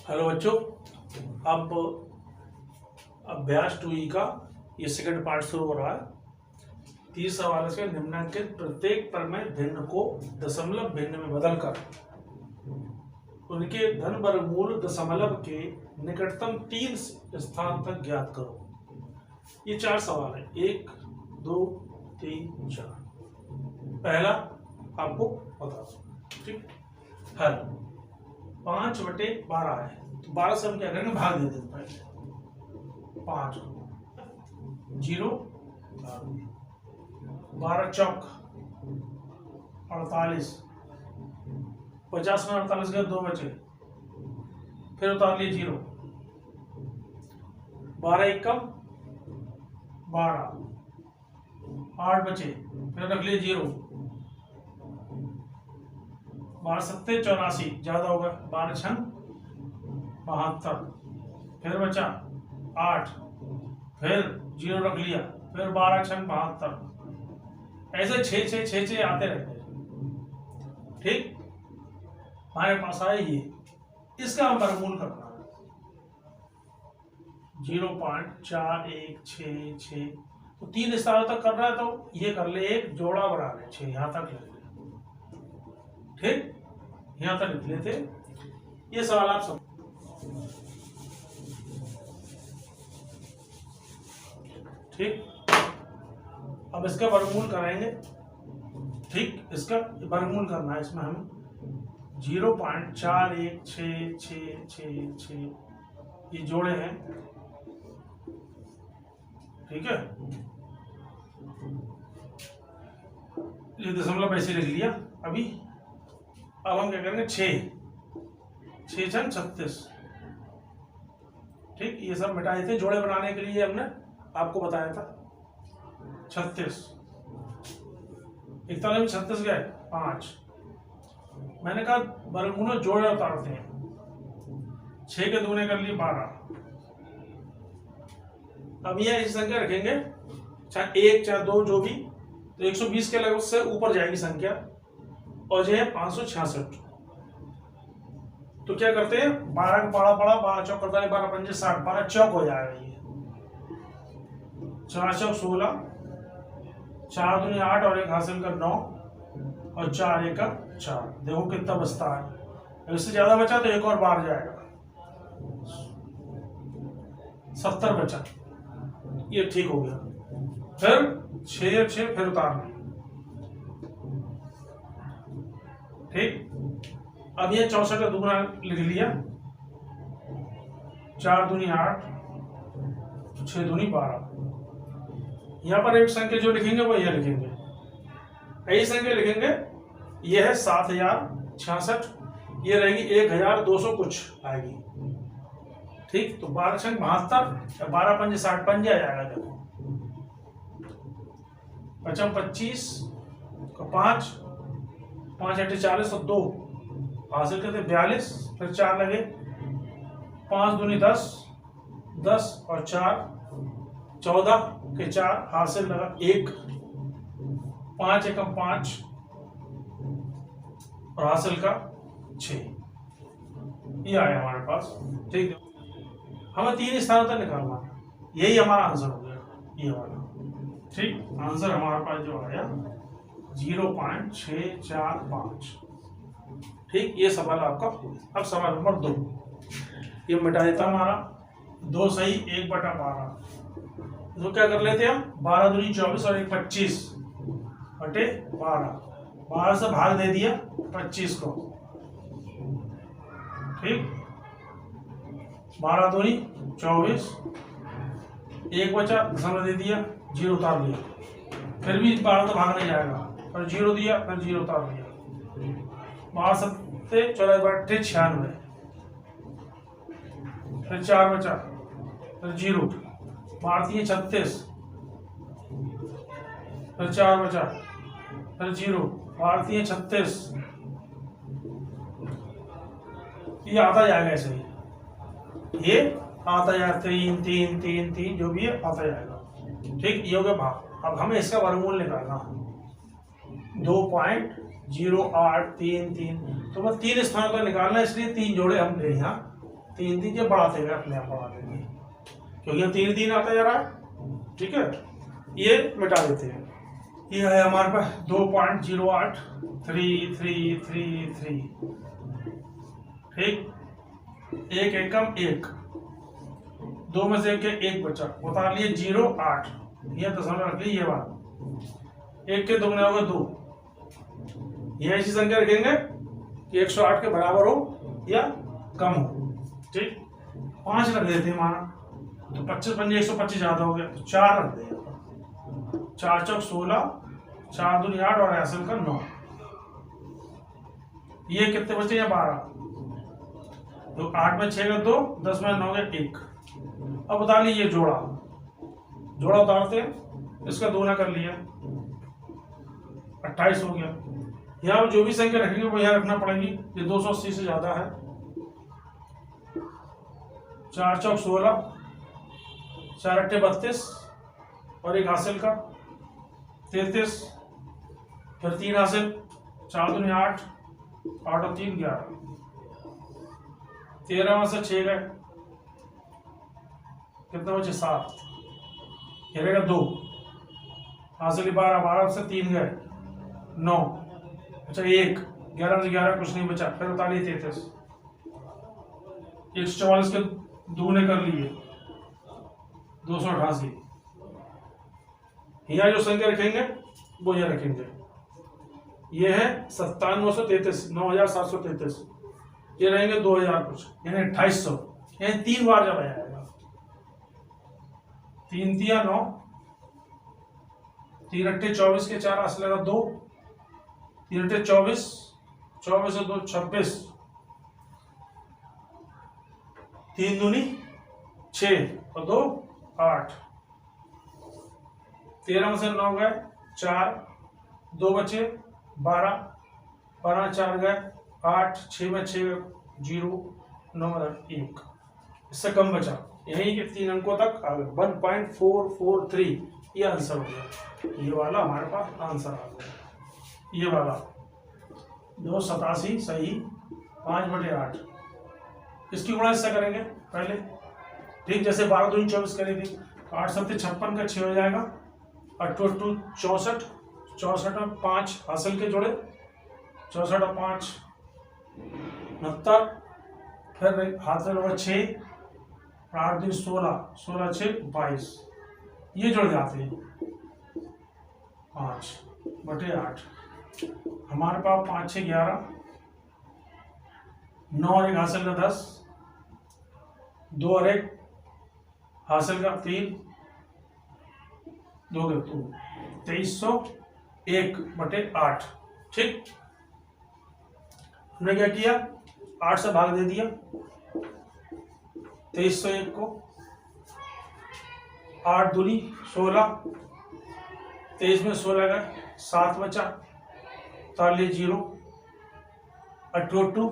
Hello बच्चों, अब अभ्यास 2E का ये सेकंड पार्ट शुरू हो रहा है। 30 सवाल से निम्नलिखित प्रत्येक प्रमेय भिन्न को दशमलव भिन्न में बदलकर उनके धन वर्गमूल दशमलव के निकटतम 3 स्थान तक ज्ञात करो। ये 4 सवाल है, 1, 2, 3, 4। पहला आपको बता दो, ठीक। हल 5/12 है, तो 12 से हम क्या करेंगे, भाग देते हैं पहले 5 को 0, 12 चौक 48, 50 में 48 के 2 बचे, फिर उतार लिए 0, 12 एकम 12, 8 बचे, फिर रख लिए 0, 12 सत्ते 84, ज्यादा होगा, 12 छंग 72, फिर बचा 8, फिर 0 रख लिया, फिर 12 छंग 72, ऐसे 6 आते रहते हैं, ठीक। हमारे पास आए ये, इसका हम वर्गमूल करना है 0.4166, तो 3 स्थानों तक कर रहा है, तो ये कर ले, एक जोड़ा बना ले, 6 यहां तक ले, ठीक, यहां तक लिख लेते। ये सवाल आप सब ठीक। अब इसका वर्गमूल करेंगे, ठीक। इसका वर्गमूल करना है, इसमें हम 0.416666 ये जोड़े हैं, ठीक है। ये दशमलव ऐसे लिख लिया। अभी अब हम क्या करेंगे, 6 छंग 36, ठीक। ये सब मिटाए थे जोड़े बनाने के लिए, हमने आपको बताया था 36, 41 में 36 गए 5, मैंने कहा वर्गमूल जोड़े उतारते हैं, 6 के दूने कर लिए 12। अब यह इस संख्या रखेंगे, चाहे 1 चाहे 2 जो भी, तो 120 के लगभग से ऊपर जाएगी संख्या, और जो है 566। तो क्या करते हैं, 12 का पड़ा 12 चौक करता है, 12 पंजे 60, 12 चौक हो जाएगा ये, 4 चौक 16, 4 दूनी 8 और 1 हासिल कर 9, और 4 1 का 4। देखो कितना बचता है, इससे ज्यादा बचा तो एक और बार जाएगा, 70 बचा, ये ठीक हो गया। फिर 6 फिर उतारना, ठीक। अब ये 64 का दुगना लिख लिया, 4 दूनी 8, 6 दूनी 12। यहां पर एक संख्या जो लिखेंगे वो यह लिखेंगे, यही संख्या लिखेंगे, यह है 7066, ये रहेगी 1200 कुछ आएगी, ठीक। तो 12 छंग 72, 12 पंजे 60 पंजे आ जाएगा, देखो 55 25 का 5, 5 8 40 और 2 हासिल करते 42, फिर 4 लगे, 5 दूनी 10, 10 और 4 14 के 4 हासिल लगा 1, 5 एकम 5 और हासिल का 6, ये आया हमारे पास, ठीक। हमें 3 स्थानों तक निकालना, यही हमारा आंसर हो गया, ये वाला, ठीक। आंसर हमारे पास जो आया 0.645, ठीक। ये सवाल आपका। अब सवाल नंबर 2, ये मिटा देता हमारा, 2 सही 1/12, तो क्या कर लेते हैं हम, 12 दूनी 24 और 1 25 बटे 12, 12 से भाग दे दिया 25 को, ठीक। 12 दूनी 24, 1 बचा, दशमलव दे दिया, 0 उतार लिया, फिर भी 12 तो भाग नहीं जाएगा, फिर 0 दिया, फिर 0 उतार लिया, 12 सत्ते 14 96, फिर 4 बचा, फिर 0, 12 36, फिर 4 बचा, फिर 0, 12 36, ये आता जाएगा ऐसे ही, ये आता जाएगा 3 3 3 3 जो भी है आता जाएगा, ठीक। ये हो गया भाग। अब हमें इसका वर्गमूल निकालना, 2.0833, तो बस 3 स्थानों का निकालना, इसलिए 3 जोड़े हम ले यहाँ 3 3 के बढ़ाते हुए अपने आप बढ़ा देंगे, क्योंकि हम 3 3 आता जा रहा है। ठीक है, ये मिटा देते हैं। ये है हमारे पास 2.083333। ठीक, एक एकम एक, 2 में से एक बचा, उतार लिए 0 8, ये दशमलव रख ली। ये बात 1 के दुगने होगा 2। ये ऐसी संख्या रखेंगे कि 108 के बराबर हो या कम हो। ठीक, 5 रख देते हैं माना, तो 25 पंजे 125 ज्यादा हो गया, तो 4 रख देंगे। 4 चौक 16, 4 दूनी 8 और हासिल का 9। ये कितने बचे या 12, तो 8 में 6 का 2, 10 में 9 का 1। अब बता लीजिए जोड़ा उतारते हैं, इसका दूना कर लिया, 28 हो गया। यहाँ पर जो भी संख्या रखेंगे वो यहाँ रखना पड़ेगी, ये 280 से ज्यादा है। 4 चौक 16, 4 अट्ठे 32 और एक हासिल का 33, फिर 3 हासिल, 4 दूनी 8, 8 और 3 11, 13 में से 6 गए, कितना बचे 7, ये रहेगा 2, हासिल 12, 12 से 3 गए 9, अच्छा 1, 11 से 11 कुछ नहीं बचा, फिर बता लिए 33, 144 के दूने कर लिए 288। यहाँ जो संख्या रखेंगे वो यहाँ रखेंगे, ये है 9733, 9733, ये रहेंगे 2000 कुछ, यानी 2800, यानी 3 बार जब आएगा, 3 तिया 9, 3 अट्ठे 24 के 4 हासिल लगा 2, 3 अट्ठे 24, 24 और 2 26, 3 दूनी 6 और 2 8, 13 में से 9 गए 4, 2 बचे 12, 12 में 4 गए 8, 6 में 6 0, 9 में 1, इससे कम बचा, यही के 3 अंकों तक आ गए। 1.443 ये आंसर हो गया, ये वाला हमारे पास आंसर आ गया। ये वाला 287 सही, 5/8। इसकी गुणा इससे करेंगे पहले, ठीक, जैसे 12 दूनी 24 करी थी, 8 7 56 का 6 हो जाएगा, 8 2 64, 64 में 5 हासिल के जोड़े, 64 और 5 69, फिर हाथ से होगा 6, 8 2 16, 16 6 22, ये जुड़ जाते हैं 5/8। हमारे पास 5 6 11, 9 और 1 हासिल का 10, 2 और 1 हासिल का 3, 2 के 2, 2301/8। ठीक, हमने क्या किया, 8 से भाग दे दिया 2301 को, 8 दूनी 16, 23 में 16 गए 7 बचा, ताले 0, 8 2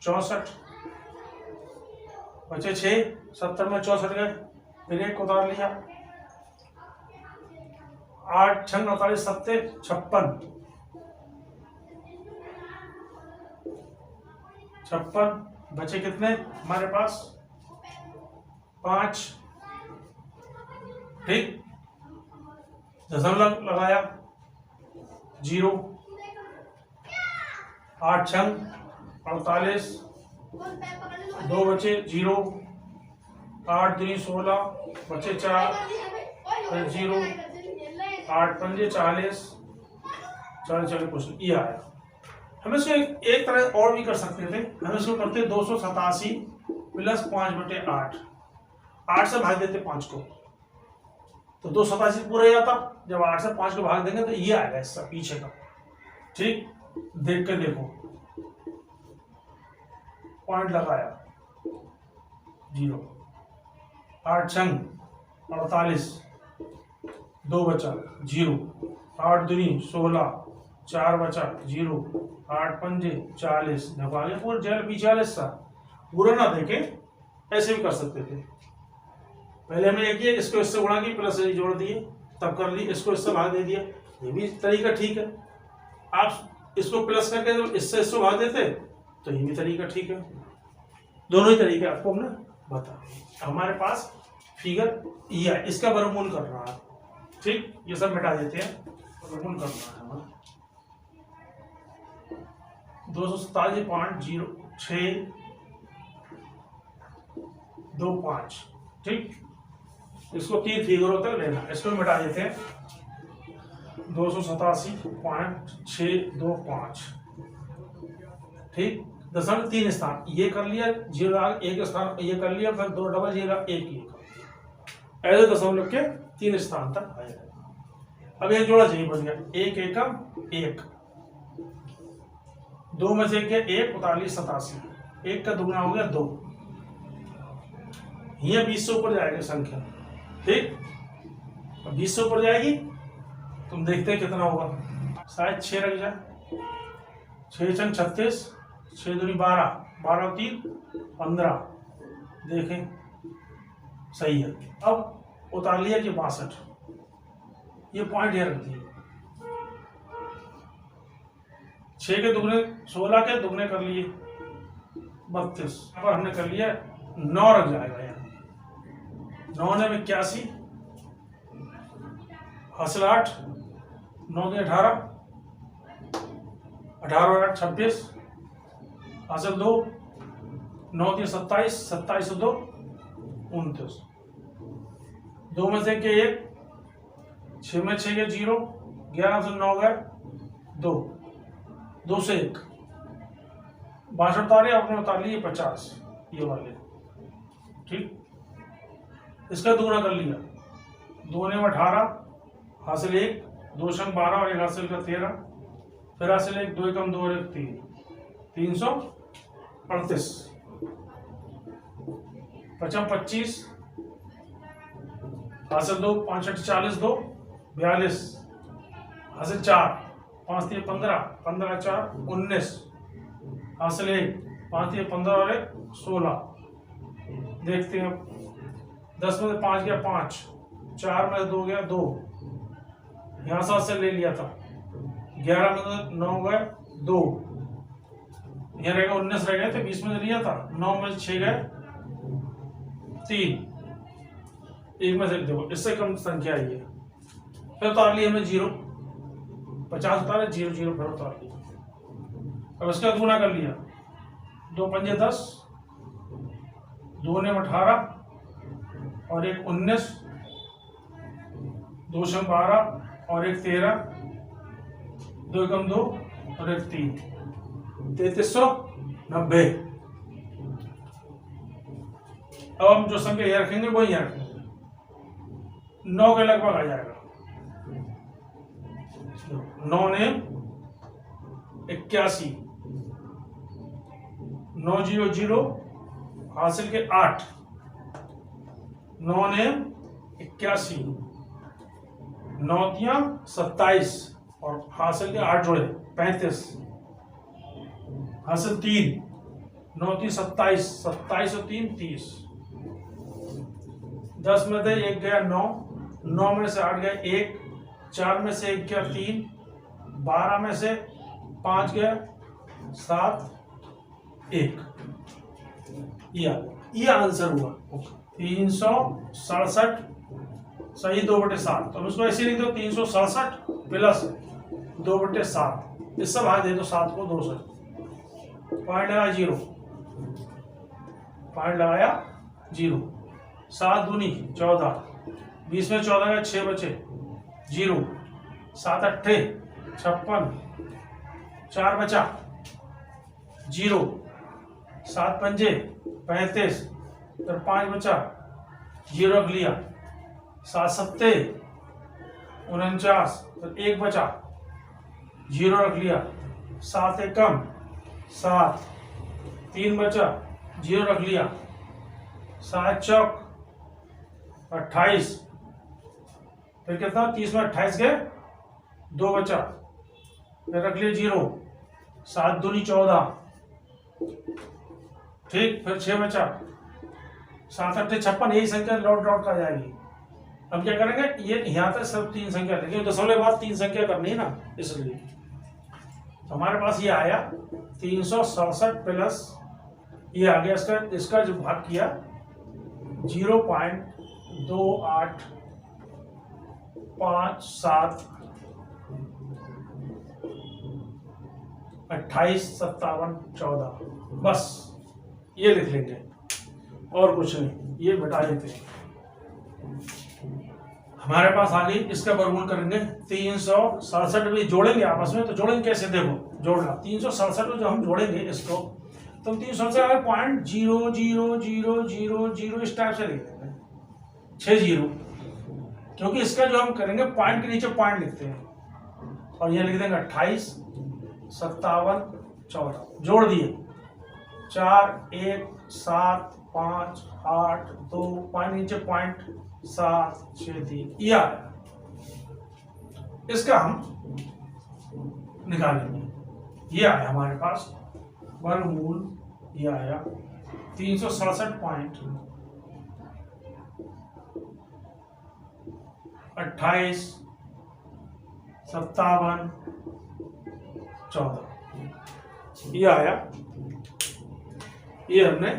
64 बचे 6, 70 में 64 गए, फिर 1 उतार लिया, 8 6 48 7 56, बचे कितने हमारे पास 5। ठीक, दशमलव लगाया 0, 8 6 48, 2 बचे 0, 8 2 16 बचे 4, फिर 0, 8 5 40, 40 क्वेश्चन ये आया। हम इसको एक तरह और भी कर सकते थे, हम इसको करते 287 प्लस 5/8, 8 से भाग देते 5 को, तो 287 पूरा हो जाता। जब 8 से 5 को भाग देंगे तो ये आएगा इसका पीछे का। ठीक, देख के देखो, पॉइंट लगाया 0, 8 6 48, 2 बचा 0, 8 2 16, 4 बचा 0, 8 5 40, आगे पूरा जेल पीछे वाले सा पूरा ना देखे, ऐसे भी कर सकते थे। पहले हमने ये किया, इसको इससे गुणा की प्लस जोड़ दिए, तब कर ली, इसको इससे भाग दे दिया, ये भी तरीका ठीक है। आप इसको प्लस करके जब इससे इसको भाग देते तो ये भी तरीका ठीक है। दोनों ही तरीके आपको हमने बता। हमारे पास फिगर ये है, इसका वर्गमूल कर रहा है। ठीक, ये सब मिटा देते हैं, वर्गमूल करना है हमारा 247.0625। ठीक, इसको 3 फिगरों तक लेना, इसको मिटा देते हैं 287.625। ठीक, दशमलव 3 स्थान ये कर लिया, 0 एक स्थान ये कर लिया, फिर 2 डबल 0 1 ऐसे दशमलव के 3 स्थान तक आएगा। अब एक जोड़ा चाहिए, बन गया 1 एकम 1, 2 में से 1 45 87, 1 का दुगना हो गया 2, ये 20 से ऊपर जाएगी संख्या। ठीक, अब 20 से ऊपर जाएगी, तुम देखते हैं कितना होगा, शायद 6 रख जाए, 6 छंग 36, 6 दूनी 12, 12 3 15, देखें सही है। अब उतार लिया कि 62, ये पॉइंट ये रख दिए, 6 के दुगने 16 के दुगने कर लिए 32, पर हमने कर लिया 9 रख जाएगा यहाँ, 9 ने 81, हासिल 8, 9 के 18, 18 और 8 26, हासिल 2, 9 के 27, 27 2 29, 2 में से 1, 6 में 6 के 0, 11 से 9 गए 2, 2 से 1, 62 उतारे, आपने उतार लिए 50, ये वाले। ठीक, इसका दुगना कर लिया, 2 ने 18, हासिल 1, 2 शंख 12 और 1 हासिल का 13, फिर हासिल 1, 2 एकम 2 और 1 3, 338, 25, हासिल 2, 5 40 2 42, हासिल 4, 5 3 15, 15 4 19, हासिल 1, 5 3 15 और 1 16। देखते हैं 10 में से 5 गया 5, 4 में से 2 गया 2, यहाँ से हासिल ले लिया था, 11 में से 9 गए 2, यहाँ रहेगा 19 रह गए थे, 20 में से लिया था, 9 में से 6 गए 3, 1 में से देखो इससे कम संख्या आई है, फिर उतार लिया हमें 0, 50 उतारे 0 0 फिर उतार लिया। अब इसका गुना कर लिया, 2 पंजे 10, 2 ने 18 और 1 19, 2 शंख 12 और 1 13, 2 एकम 2 और 1 3, 3390। अब हम जो संख्या ये रखेंगे वो यहाँ रखेंगे, 9 के लगभग आ जाएगा, 9 ने 81, 9 0 0, हासिल के 8, 9 ने 81, 9 तियां 27 और हासिल के 8 जोड़े 35, हासिल 3, 9 3 27, 27 और 3 30, 10 में से 1 गया 9, 9 में से 8 गया 1, 4 में से 1 गया 3, 12 में से 5 गया 7 1, ये आंसर हुआ 367 सही 2/7। तो हम इसको ऐसे लिख दो 367 प्लस 2/7, इससे भाग दे दो 7 को 2 से, पॉइंट लगाया 0, पॉइंट लगाया 0, 7 दूनी 14, 20 में 14 का 6 बचे 0, 7 8 56, 4 बचा 0, 7 पंजे 35, फिर 5 बचा 0 रख लिया, 7 सत्ते 49, फिर 1 बचा 0 रख लिया, 7 एकम 7, 3 बचा 0 रख लिया, 7 चौक 28, फिर कितना 30 में 28 गए 2 बचा, फिर रख लिया 0, 7 दूनी 14, ठीक, फिर 6 बचा, 7 8 56, यही संख्या लौट लौट कर जाएगी। अब क्या करेंगे, ये यहाँ तक सब 3 संख्या लेंगे, दशमलव के बाद 3 संख्या करनी है ना, इसलिए हमारे पास ये आया 367 प्लस ये आ गया। इसका जो भाग किया 0.2857 28 57 14, बस ये लिख लेंगे और कुछ नहीं, ये बता देते हैं। हमारे पास आ गई, इसका वर्गमूल करेंगे 367 भी जोड़ेंगे आपस में, तो जोड़ेंगे कैसे, देखो जोड़ना 367 में जो हम जोड़ेंगे इसको, तो 367 .00000 इस टाइप से लिख देंगे 6 जीरो, क्योंकि इसका जो हम करेंगे पॉइंट के नीचे पॉइंट लिखते हैं, और ये लिख देंगे 28 57 14, जोड़ दिए 4 1 7 5 8 2 पॉइंट नीचे पॉइंट 7 6 3, ये आया। इसका हम निकालेंगे, ये आया हमारे पास वर्गमूल, ये आया 367.28 57 14, ये आया। ये हमने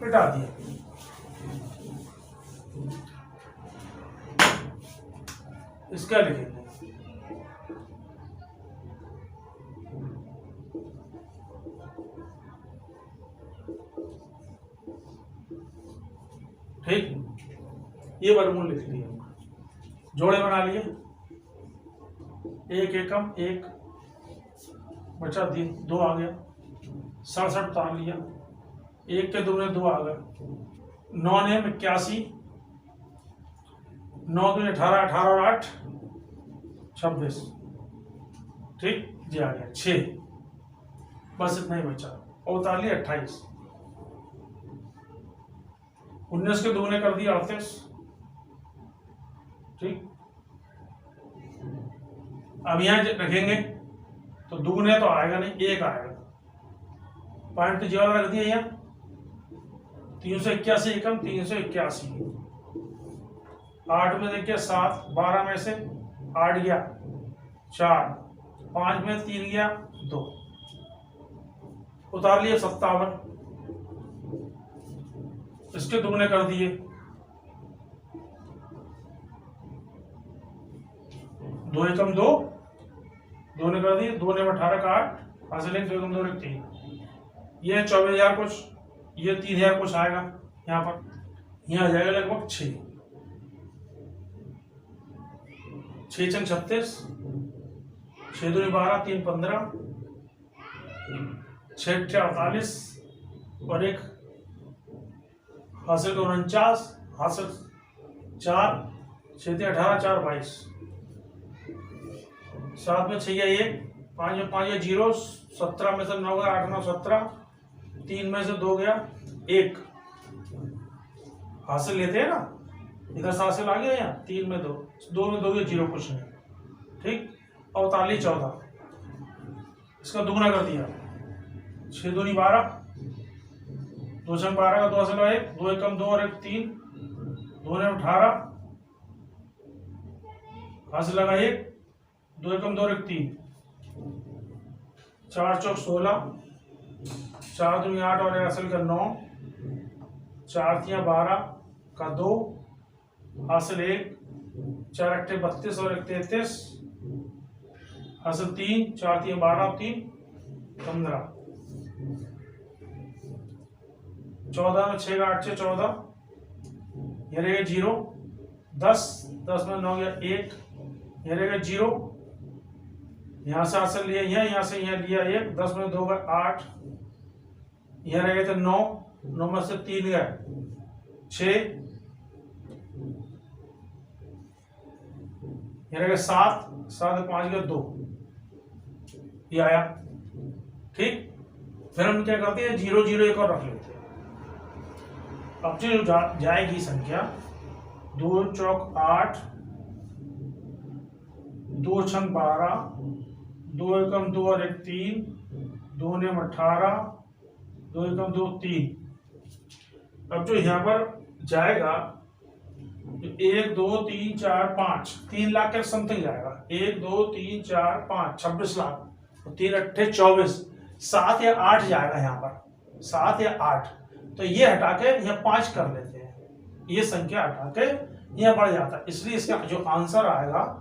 मिटा दिया। इसका लिखेंगे ठीक, ये वर्गमूल लिख लिया, जोड़े बना लिए, एक एकम एक बचा 2 आ गया, 67 उतार लिया, एक के दूने 2 आ गए, 9 ने 81, 9 दूने 18, 18 और 8 26, ठीक, ये आ गया 6, बस इतना ही बचा, और उतार लिया 28, 19 के दूने कर दिया 38, ठीक। अब यहां रखेंगे तो दूने तो आएगा नहीं, 1 आएगा, पॉइंट तो जीरो रख दिया यहाँ, 381 एकम 381, 8 में देखिए 7, 12 में से 8 गया 4, 5 में 3 गया 2, उतार लिए 57, इसके दुगने कर दिए, 2 एकम 2, 2 ने कर दिए, 2 ने 18 का 8, हासिल 2 एकम 2 3, ये 24,000 कुछ, ये 3,000 कुछ आएगा, यहाँ पर यहाँ आ जाएगा लगभग 6 छंग 36, 6 दूनी 12, 3 15, 6 48 और 1 हासिल 49, हासिल 4, 6 18 4 22, 7 में 6 1, 5 में 5 0, 17 में से 9 गया, 8 9 17, 3 में से 2 गया 1, हासिल लेते हैं ना, इधर से हासिल आ गया, यहाँ 3 में 2, 2 में 2 गया 0 कुछ नहीं, ठीक, और उतार ली 14, इसका दुगना कर दिया, 6 दूनी 12, 2 छंग 12 का 2 हासिल 1, 2 एकम 2 और 1 3, 2 ने 18, हासिल लगा 1, 2 एकम 2 और 1 3, 4 चौक 16, 4 दूनी 8 और 1 हासिल का 9, 4 तियां 12 का 2, हासिल 1, 4 अट्ठे 32 और 1 33, हासिल 3, 4 तियां 12 और 3 15, 14 में 6 का 8 से 14, ये रहेगा 0, 10 में 9 गया 1, ये रहेगा 0, यहाँ से हासिल लिया, यहाँ से यहाँ लिया 1, 10 में 2 का 8, यहाँ रहेगा तो 9, 9 में से 3 गया 6, ये रहेगा 7, 7 में 5 गया 2, ये आया, ठीक। फिर हम क्या करते हैं 0 0 1 और रख लेते हैं। अब जो जाएगी संख्या 2 चौक 8, 2 छंग 12, 2 एकम 2 और 1 3, 2 ने 18, 2 एकम 2 3। अब जो यहाँ पर जाएगा 1 2 3 4 5, 3 लाख के समथिंग जाएगा, 1 2 3 4 5 26 लाख, 3 अट्ठे 24, 7 या 8 जाएगा यहाँ पर, 7 या 8, तो ये हटा के यहाँ 5 कर लेते हैं, ये संख्या हटा के यहाँ बढ़ जाता है, इसलिए इसका जो आंसर आएगा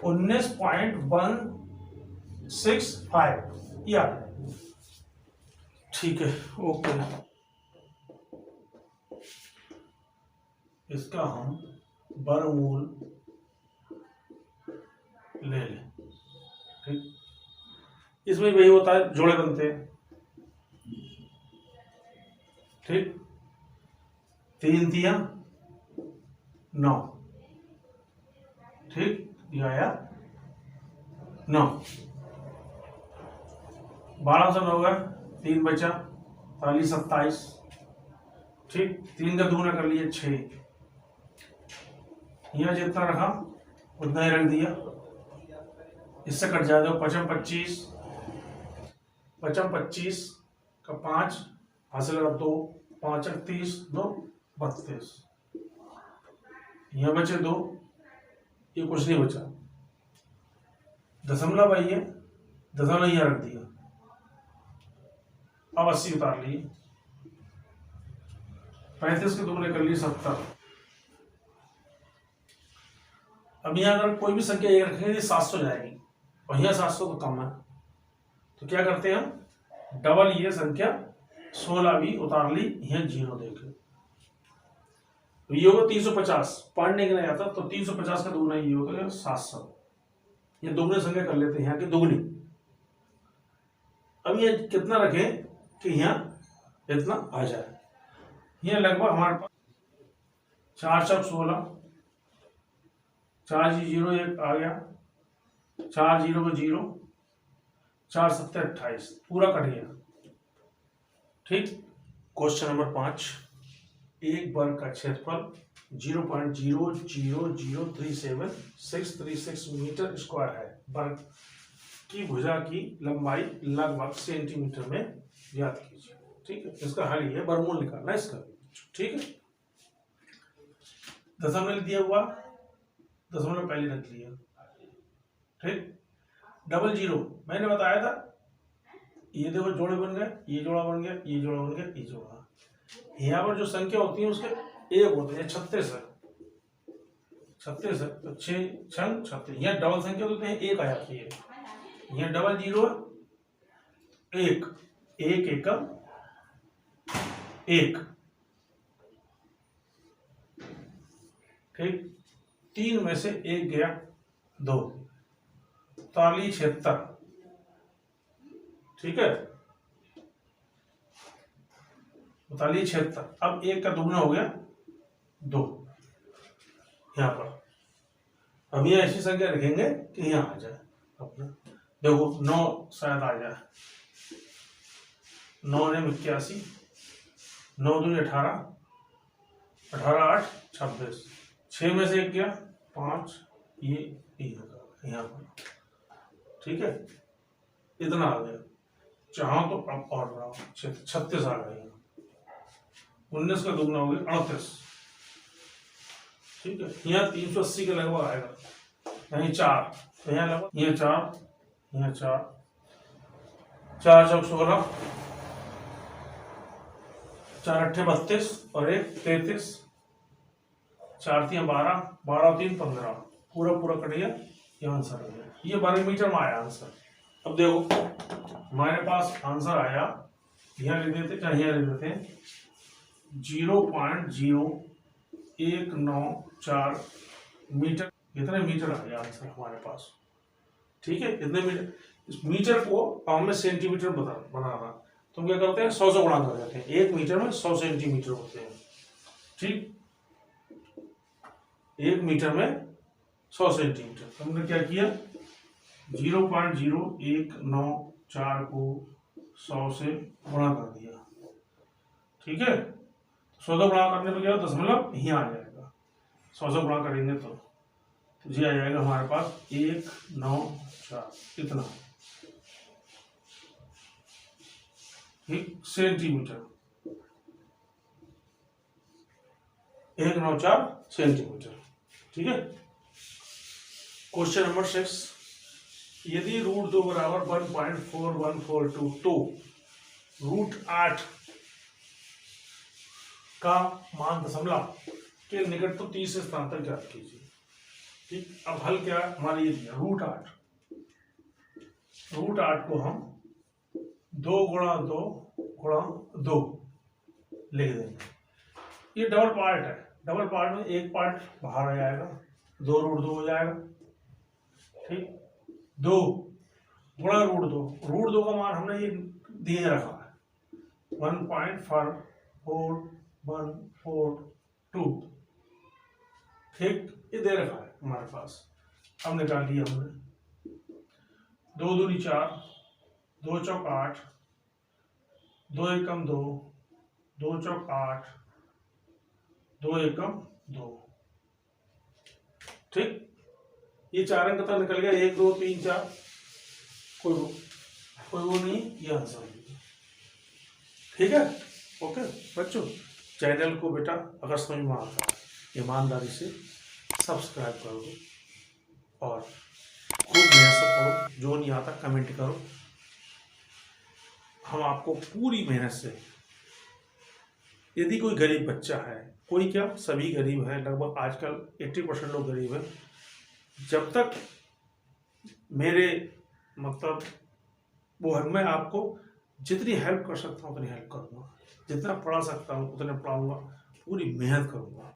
19.165 ये आ जाएगा। ठीक है, ओके, इसका हम वर्गमूल ले लें। ठीक, इसमें वही होता है, जोड़े बनते हैं। ठीक, 3 तिया 9, ठीक, ये आया 9, 12 से 9 गया, 3 बचा, 40 27, ठीक, 3 का दूना कर लिए 6, यहाँ जितना रखा उतना ही रख दिया, इससे कट जाएगा 55 25, 55 25 का 5 हासिल रख 2, 5 30, 2 32, यहाँ बचे 2, ये कुछ नहीं बचा, दशमलव आई है, दशमलव यहाँ रख दिया, अब 80 उतार लिए, 35 के दुगने कर लिए 70। अब यहाँ अगर कोई भी संख्या एक रखेंगे 700 जाएगी, और यहाँ 700 तो कम है, तो क्या करते हैं हम, डबल ये संख्या 16 भी उतार ली, यहाँ 0 देखे, तो ये होगा 350, पढ़ने के नहीं आता तो 350 का दुगना ये होगा 700, ये दुगने संख्या कर लेते हैं यहाँ की दुगनी। अब ये कितना रखें कि यहाँ इतना आ जाए, ये लगभग हमारे पास 4 चौक 16, 4 0 1 आ गया, 4 0 को 0, 4 7 28, पूरा कट गया। ठीक, क्वेश्चन नंबर 5, एक वर्ग का क्षेत्रफल 0.00037 मीटर स्क्वायर है, वर्ग की भुजा की लंबाई लगभग सेंटीमीटर में ज्ञात कीजिए। ठीक है, इसका हल ये वर्गमूल निकालना है इसका। ठीक है, दशमलव दिया हुआ, दशमलव पहले रख लिया। ठीक, 00 मैंने बताया था, ये देखो जोड़े बन गए, ये जोड़ा बन गया, ये जोड़ा बन गया, ये जोड़ा। यहाँ पर जो संख्या होती है उसके एक होते हैं, 36 है, 36 है, तो 6 6 36, यहाँ डबल संख्या होते हैं, एक आ जाती है, यहाँ 00 1 1 एकम 1। ठीक, 3 में से 1 गया 2, 43 76। ठीक है, 42 76, अब 1 का दुगना हो गया 2 यहाँ पर। अब ये ऐसी संख्या रखेंगे कि यहाँ आ जाए अपना, देखो 9 शायद आ जाए, 9 ने 81, 9 दूनी 18, 18 8 26, 6 में से 1 गया 5, ये यहाँ पर। ठीक है, इतना आ गया, चाहो तो अब और बढ़ाओ, 36 आ गया, 19 का दुगना हो गया 38। ठीक है, यहाँ 380 के लगभग आएगा, यहीं 4, तो यहाँ लगभग यहाँ 4, यहाँ 4, 4 चौक 16, 4 अट्ठे 32 और 1 33, 4 3 12, 12 3 15, पूरा पूरा कट गया, ये आंसर हो गया। ये वर्ग मीटर में आया आंसर। अब देखो हमारे पास आंसर आया, यहाँ लिख देते, चाहे यहाँ लिख देते हैं 0.0194 मीटर, इतने मीटर आ गया आंसर हमारे पास। ठीक है, इतने मीटर, इस मीटर को हमें सेंटीमीटर बनाना, तो हम क्या करते हैं 100 से गुणा कर देते हैं, 1 मीटर में 100 सेंटीमीटर होते हैं। ठीक, 1 मीटर में 100 सेंटीमीटर, हमने क्या किया 0.0194 को 100 से गुणा कर दिया। ठीक है, 100 से गुणा करने पर क्या दशमलव यहाँ आ जाएगा, 100 से गुणा करेंगे तो ये आ जाएगा हमारे पास 194 इतना। ठीक, सेंटीमीटर, 194 सेंटीमीटर। ठीक है, क्वेश्चन नंबर 6, यदि √2 बराबर 1.4142 तो √8 का मान दशमलव के निकट तो 30 स्थान तक ज्ञात कीजिए। ठीक, अब हल क्या है हमारे ये दिया √8। √8 को हम 2 गुणा 2 गुणा 2 लिख देंगे। ये डबल पार्ट है, डबल पार्ट में एक पार्ट बाहर आ जाएगा, 2√2 हो जाएगा। ठीक, 2 गुणा √2, √2 का मान हमने ये दिए रखा है 1.4142। ठीक, ये दे रखा है हमारे पास, अब निकाल लिया हमने। 2 दूनी 4, 2 चौक 8, 2 एकम 2, 2 चौक 8, 2 एकम 2। ठीक, ये 4 अंक तक निकल गया, 1 2 3 4, कोई वो नहीं, ये आंसर है। ठीक है, ओके बच्चों, चैनल को बेटा अगर समझ में आता है ईमानदारी से सब्सक्राइब करो और खूब मेहनत से पढ़ो, जो नहीं आता कमेंट करो। हम आपको पूरी मेहनत से, यदि कोई गरीब बच्चा है, कोई क्या सभी गरीब है, लगभग आजकल 80% लोग गरीब है, जब तक मेरे मतलब वो है, मैं आपको जितनी हेल्प कर सकता हूँ उतनी हेल्प करूँगा, जितना पढ़ा सकता हूँ उतने पढ़ाऊँगा, पूरी मेहनत करूँगा।